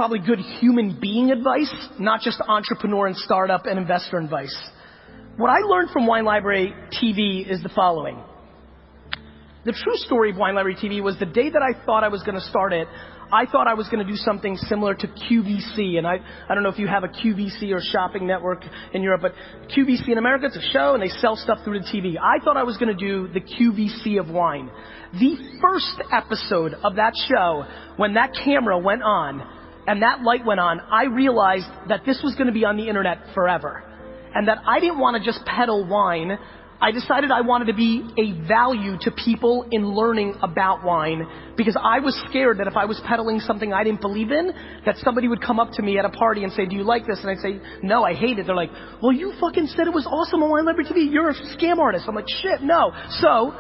probably good human being advice, not just entrepreneur and startup and investor advice. What I learned from Wine Library TV is the following. The true story of Wine Library TV was the day that I thought I was gonna start it, I thought I was gonna do something similar to QVC, and I don't know if you have a QVC or shopping network in Europe, but QVC in America, it's a show and they sell stuff through the TV. I thought I was gonna do the QVC of wine. The first episode of that show, when that camera went on and that light went on, I realized that this was gonna be on the internet forever. And that I didn't wanna just peddle wine, I decided I wanted to be a value to people in learning about wine because I was scared that if I was peddling something I didn't believe in, that somebody would come up to me at a party and say, do you like this? And I'd say, no, I hate it. They're like, well, you fucking said it was awesome on Wine Library TV. You're a scam artist. I'm like, shit, no. So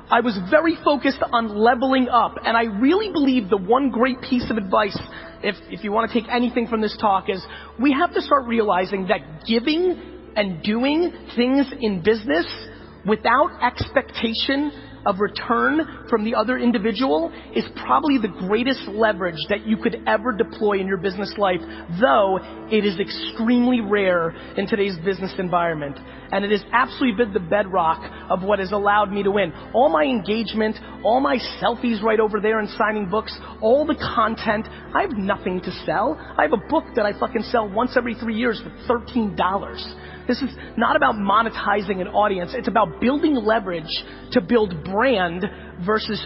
I was very focused on leveling up. And I really believe the one great piece of advice, if you want to take anything from this talk, is we have to start realizing that giving and doing things in business without expectation of return from the other individual is probably the greatest leverage that you could ever deploy in your business life, though it is extremely rare in today's business environment. And it has absolutely been the bedrock of what has allowed me to win. All my engagement, all my selfies right over there and signing books, all the content, I have nothing to sell. I have a book that I fucking sell once every 3 years for $13. This is not about monetizing an audience. It's about building leverage to build brand versus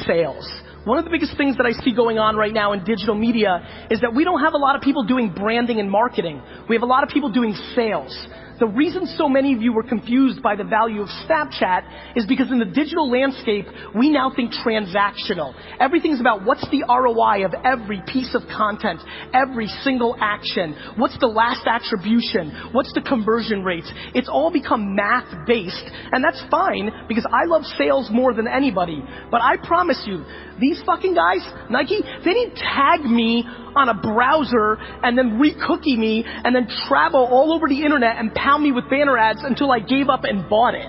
sales. One of the biggest things that I see going on right now in digital media is that we don't have a lot of people doing branding and marketing. We have a lot of people doing sales. The reason so many of you were confused by the value of Snapchat is because in the digital landscape, we now think transactional. Everything's about what's the ROI of every piece of content, every single action, what's the last attribution, what's the conversion rates. It's all become math-based, and that's fine because I love sales more than anybody. But I promise you, these fucking guys, Nike, they didn't tag me on a browser and then re-cookie me and then travel all over the internet and pound me with banner ads until I gave up and bought it.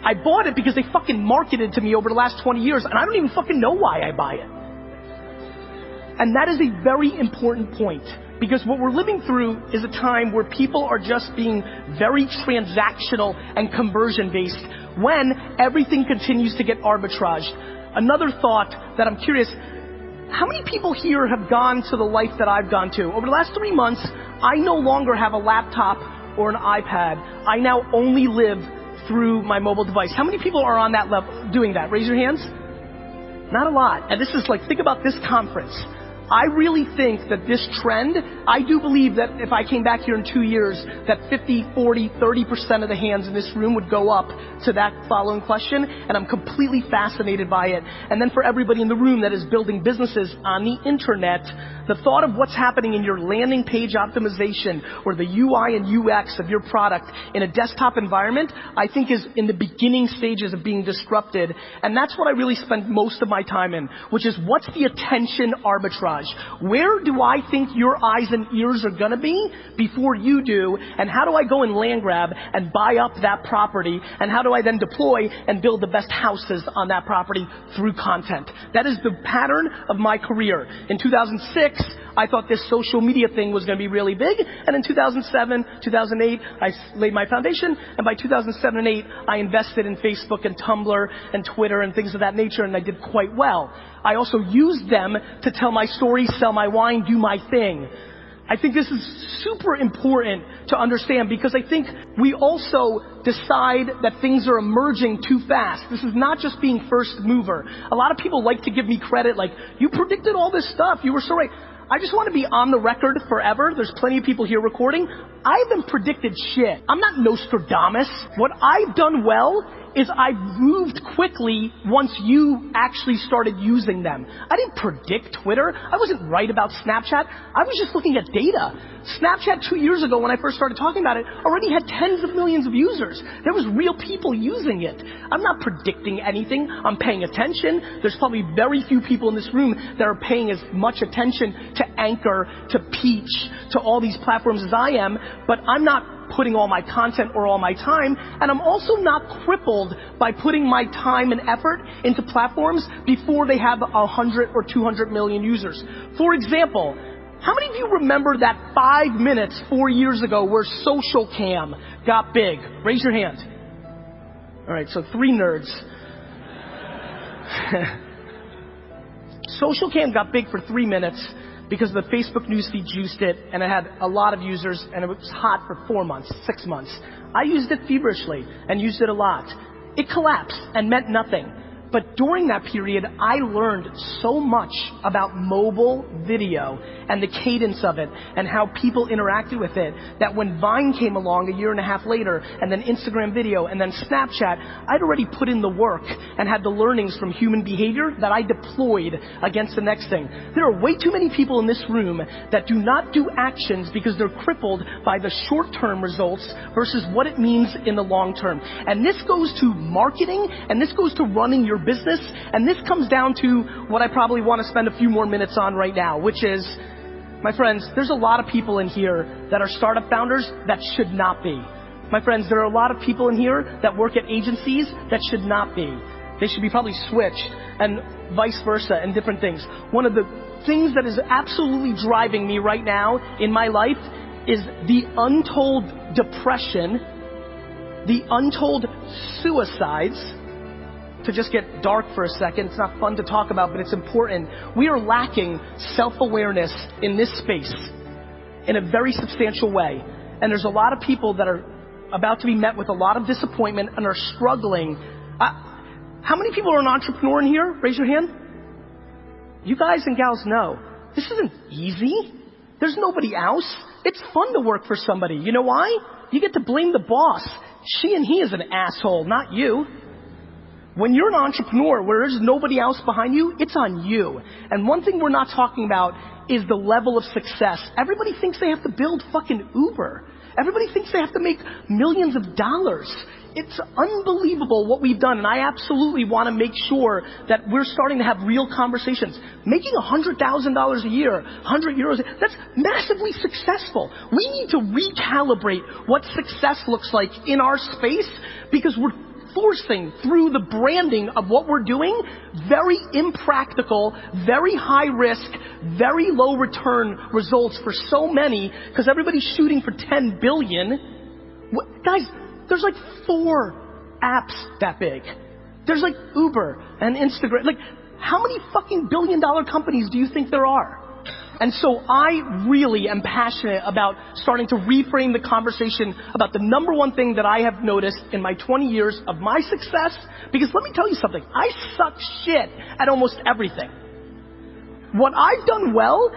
I bought it because they fucking marketed to me over the last 20 years and I don't even fucking know why I buy it. And that is a very important point because what we're living through is a time where people are just being very transactional and conversion based when everything continues to get arbitraged. Another thought that I'm curious, how many people here have gone to the life that I've gone to? Over the last 3 months, I no longer have a laptop or an iPad. I now only live through my mobile device. How many people are on that level doing that? Raise your hands. Not a lot. And this is like, think about this conference. I really think that this trend, I do believe that if I came back here in 2 years, that 50, 40, 30% of the hands in this room would go up to that following question, and I'm completely fascinated by it. And then for everybody in the room that is building businesses on the internet, the thought of what's happening in your landing page optimization or the UI and UX of your product in a desktop environment, I think is in the beginning stages of being disrupted. And that's what I really spend most of my time in, which is what's the attention arbitrage? Where do I think your eyes and ears are gonna be before you do? And how do I go and land grab and buy up that property? And how do I then deploy and build the best houses on that property through content? That is the pattern of my career. In 2006, I thought this social media thing was gonna be really big. And in 2007, 2008, I laid my foundation. And by 2007 and 8, I invested in Facebook and Tumblr and Twitter and things of that nature, and I did quite well. I also used them to tell my story, sell my wine, do my thing. I think this is super important to understand because I think we also decide that things are emerging too fast. This is not just being first mover. A lot of people like to give me credit like, you predicted all this stuff, you were so right. I just want to be on the record forever. There's plenty of people here recording. I haven't predicted shit. I'm not Nostradamus. What I've done well is I've moved quickly once you actually started using them. I didn't predict Twitter. I wasn't right about Snapchat. I was just looking at data. Snapchat 2 years ago when I first started talking about it already had tens of millions of users. There was real people using it. I'm not predicting anything. I'm paying attention. There's probably very few people in this room that are paying as much attention to Anchor, to Peach, to all these platforms as I am, but I'm not putting all my content or all my time, and I'm also not crippled by putting my time and effort into platforms before they have 100 or 200 million users. For example, how many of you remember that 5 minutes 4 years ago where social cam got big? Raise your hand. All right, so 3 nerds. Social cam got big for 3 minutes because the Facebook newsfeed juiced it, and it had a lot of users, and it was hot for 4 months, 6 months. I used it feverishly and used it a lot. It collapsed and meant nothing. But during that period, I learned so much about mobile video and the cadence of it and how people interacted with it that when Vine came along a year and a half later, and then Instagram video, and then Snapchat, I'd already put in the work and had the learnings from human behavior that I deployed against the next thing. There are way too many people in this room that do not do actions because they're crippled by the short-term results versus what it means in the long term. And this goes to marketing, and this goes to running your business, and this comes down to what I probably want to spend a few more minutes on right now, which is, my friends, there's a lot of people in here that are startup founders that should not be. My friends, there are a lot of people in here that work at agencies that should not be. They should be probably switched, and vice versa, and different things. One of the things that is absolutely driving me right now in my life is the untold depression, the untold suicides. To just get dark for a second, it's not fun to talk about, but it's important. We are lacking self-awareness in this space in a very substantial way. And there's a lot of people that are about to be met with a lot of disappointment and are struggling. How many people are an entrepreneur in here? Raise your hand. You guys and gals know, this isn't easy. There's nobody else. It's fun to work for somebody. You know why? You get to blame the boss. She and he is an asshole, not you. When you're an entrepreneur where there's nobody else behind you, it's on you. And one thing we're not talking about is the level of success. Everybody thinks they have to build fucking Uber. Everybody thinks they have to make millions of dollars. It's unbelievable what we've done, and I absolutely want to make sure that we're starting to have real conversations. Making $100,000 a year, 100 euros, that's massively successful. We need to recalibrate what success looks like in our space because we're forcing through the branding of what we're doing very impractical, very high risk, very low return results for so many because everybody's shooting for 10 billion. Guys, there's like 4 apps that big. There's like Uber and Instagram. Like, how many fucking billion-dollar companies do you think there are? And so I really am passionate about starting to reframe the conversation about the number one thing that I have noticed in my 20 years of my success, because let me tell you something, I suck shit at almost everything. What I've done well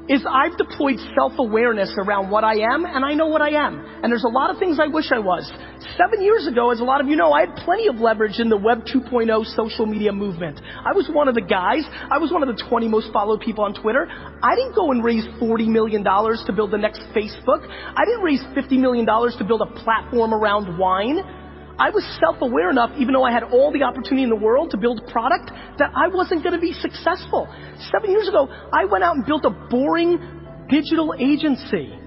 is I've deployed self-awareness around what I am, and I know what I am. And there's a lot of things I wish I was. 7 years ago, as a lot of you know, I had plenty of leverage in the Web 2.0 social media movement. I was one of the guys. I was one of the 20 most followed people on Twitter. I didn't go and raise $40 million to build the next Facebook. I didn't raise $50 million to build a platform around wine. I was self-aware enough, even though I had all the opportunity in the world to build a product, that I wasn't going to be successful. 7 years ago, I went out and built a boring digital agency,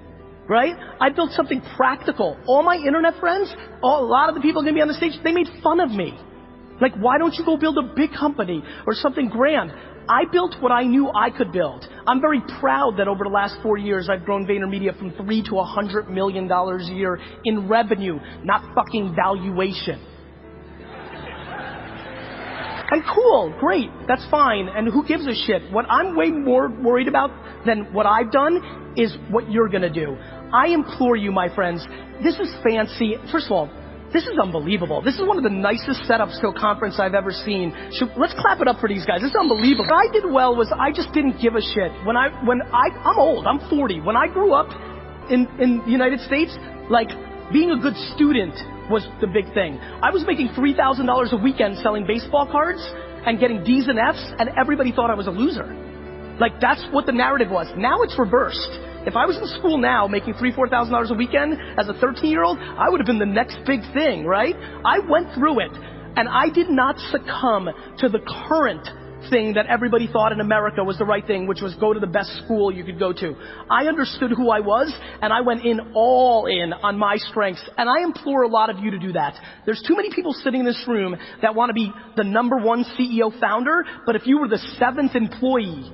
right? I built something practical. All my internet friends, a lot of the people going to be on the stage, they made fun of me. Like, why don't you go build a big company or something grand? I built what I knew I could build. I'm very proud that over the last 4 years, I've grown VaynerMedia from $3 to $100 million a year in revenue, not fucking valuation. And cool, great, that's fine, and who gives a shit? What I'm way more worried about than what I've done is what you're gonna do. I implore you, my friends, this is fancy. First of all, this is unbelievable. This is one of the nicest setups to a conference I've ever seen. Let's clap it up for these guys. This is unbelievable. What I did well was I just didn't give a shit. I'm old, I'm 40. When I grew up in the United States, like, being a good student was the big thing. I was making $3,000 a weekend selling baseball cards and getting D's and F's, and everybody thought I was a loser. Like, that's what the narrative was. Now it's reversed. If I was in school now making $3,000, $4,000 a weekend as a 13-year-old, I would have been the next big thing, right? I went through it, and I did not succumb to the current thing that everybody thought in America was the right thing, which was go to the best school you could go to. I understood who I was, and I went all in on my strengths, and I implore a lot of you to do that. There's too many people sitting in this room that want to be the #1 CEO founder, but if you were the 7th employee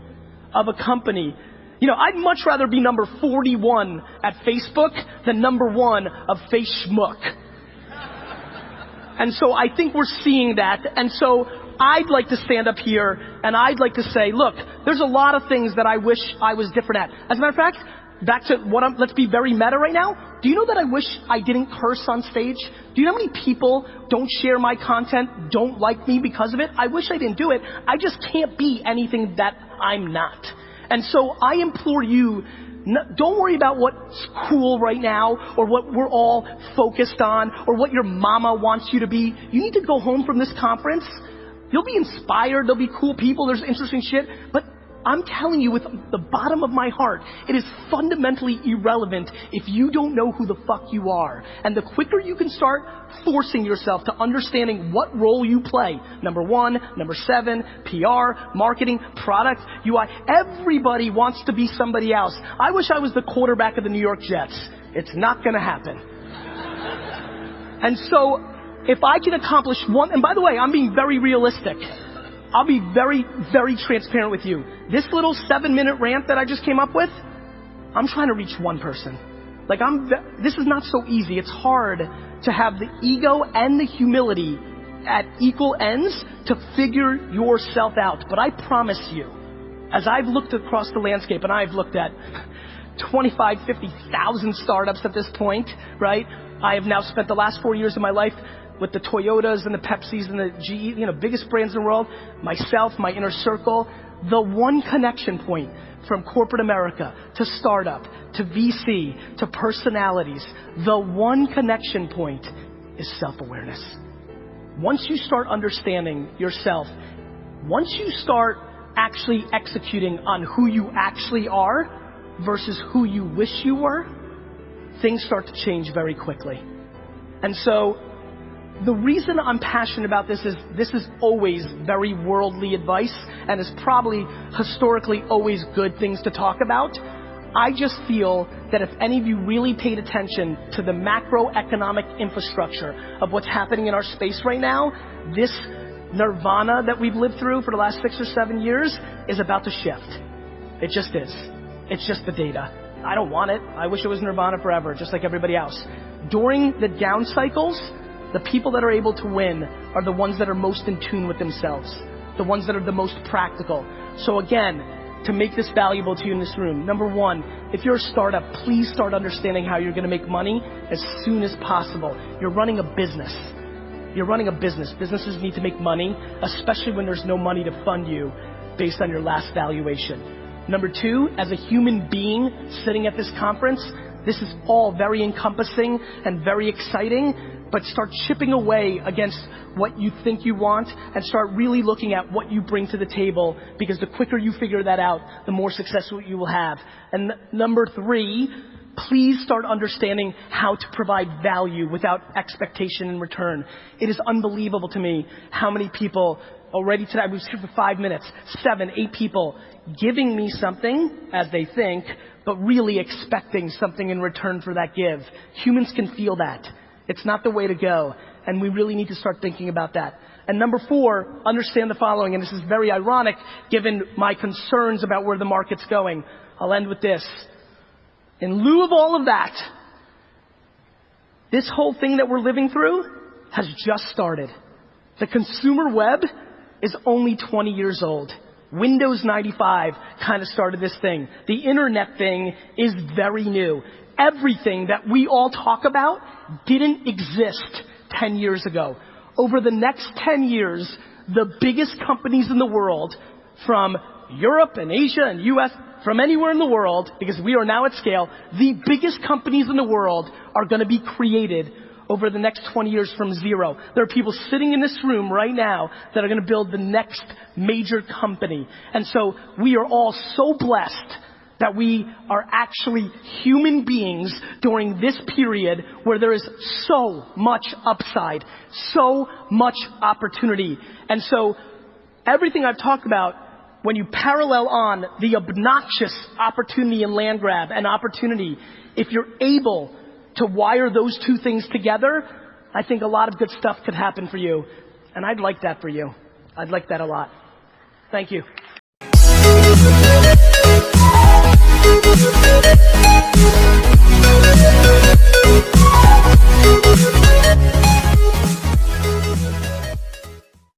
of a company, you know, I'd much rather be number 41 at Facebook than #1 of Facebook. And so I think we're seeing that. And so I'd like to stand up here and I'd like to say, look, there's a lot of things that I wish I was different at. As a matter of fact, back to let's be very meta right now. Do you know that I wish I didn't curse on stage? Do you know how many people don't share my content, don't like me because of it? I wish I didn't do it. I just can't be anything that I'm not. And so I implore you, don't worry about what's cool right now or what we're all focused on or what your mama wants you to be. You need to go home from this conference. You'll be inspired. There'll be cool people. There's interesting shit. But I'm telling you with the bottom of my heart, it is fundamentally irrelevant if you don't know who the fuck you are. And the quicker you can start forcing yourself to understanding what role you play, #1, #7, PR, marketing, product, UI, everybody wants to be somebody else. I wish I was the quarterback of the New York Jets. It's not gonna happen. And so, if I can accomplish one, and by the way, I'm being very realistic. I'll be very, very transparent with you. This little 7-minute rant that I just came up with, I'm trying to reach one person. Like this is not so easy. It's hard to have the ego and the humility at equal ends to figure yourself out. But I promise you, as I've looked across the landscape, and I've looked at 25, 50,000 startups at this point, right? I have now spent the last 4 years of my life with the Toyotas and the Pepsis and the GE, you know, biggest brands in the world, myself, my inner circle. The one connection point from corporate America to startup, to VC, to personalities, the one connection point is self-awareness. Once you start understanding yourself, once you start actually executing on who you actually are versus who you wish you were, things start to change very quickly. And so, the reason I'm passionate about this is always very worldly advice and is probably historically always good things to talk about. I just feel that if any of you really paid attention to the macroeconomic infrastructure of what's happening in our space right now, this nirvana that we've lived through for the last 6 or 7 years is about to shift. It just is. It's just the data. I don't want it. I wish it was nirvana forever, just like everybody else. During the down cycles, the people that are able to win are the ones that are most in tune with themselves, the ones that are the most practical. So again, to make this valuable to you in this room, #1, if you're a startup, please start understanding how you're gonna make money as soon as possible. You're running a business. You're running a business. Businesses need to make money, especially when there's no money to fund you based on your last valuation. #2, as a human being sitting at this conference, this is all very encompassing and very exciting, but start chipping away against what you think you want and start really looking at what you bring to the table, because the quicker you figure that out, the more successful you will have. And #3, please start understanding how to provide value without expectation in return. It is unbelievable to me how many people already today, I was here for 5 minutes, 7, 8 people giving me something as they think, but really expecting something in return for that give. Humans can feel that. It's not the way to go, and we really need to start thinking about that. And #4, understand the following, and this is very ironic given my concerns about where the market's going. I'll end with this. In lieu of all of that, this whole thing that we're living through has just started. The consumer web is only 20 years old. Windows 95 kind of started this thing. The internet thing is very new. Everything that we all talk about didn't exist 10 years ago. Over the next 10 years, the biggest companies in the world, from Europe and Asia and US, from anywhere in the world, because we are now at scale, the biggest companies in the world are gonna be created over the next 20 years from zero. There are people sitting in this room right now that are gonna build the next major company. And so we are all so blessed that we are actually human beings during this period where there is so much upside, so much opportunity. And so everything I've talked about, when you parallel on the obnoxious opportunity and land grab and opportunity, if you're able to wire those two things together, I think a lot of good stuff could happen for you. And I'd like that for you. I'd like that a lot. Thank you.